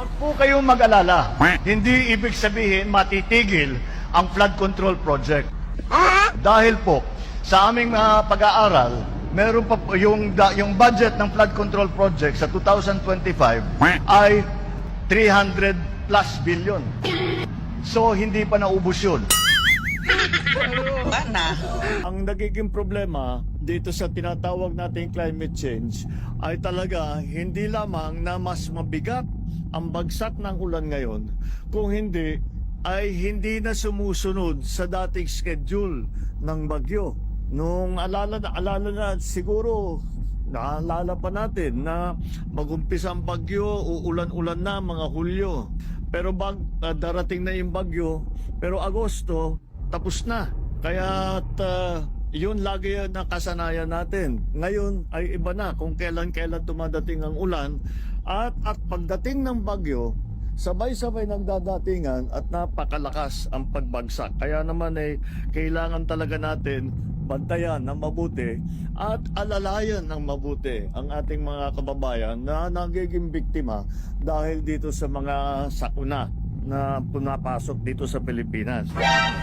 Huwag po kayong mag-alala. Hindi ibig sabihin matitigil ang flood control project. Dahil po, sa aming pag-aaral, meron pa po yung budget ng flood control project sa 2025 ay 300 plus billion. So, hindi pa naubos yun. Ang nagiging problema dito sa tinatawag nating climate change ay talaga hindi lamang na mas mabigat ang bagsak ng ulan ngayon, kung hindi ay hindi na sumusunod sa dating schedule ng bagyo. Nung alala na siguro, naalala pa natin na mag-umpisa ang bagyo, uulan-ulan na mga Hulyo. Pero darating na yung bagyo, pero Agosto, tapos na. Kaya yun lagi yung nakasanayan natin. Ngayon ay iba na kung kailan-kailan dumadating ang ulan. At pagdating ng bagyo, sabay-sabay ng dadatingan at napakalakas ang pagbagsak. Kaya naman kailangan talaga natin bantayan ng mabuti at alalayan ng mabuti ang ating mga kababayan na nagiging biktima dahil dito sa mga sakuna na pumapasok dito sa Pilipinas.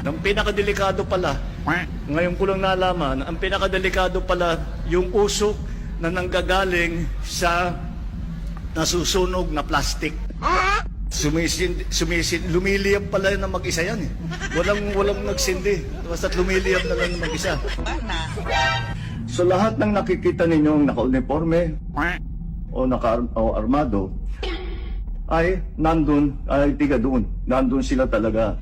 Ang pinakadelikado pala, ngayon ko lang nalaman, ang pinakadelikado pala yung usok na nanggagaling sa nasusunog na plastic. Lumiliyab pala na mag-isa yan eh. Walang nagsindi. Basta't lumiliyab na lang mag-isa. So lahat ng nakikita ninyong naka-uniforme o naka-armado ay nandun, ay tiga doon. Nandun sila talaga.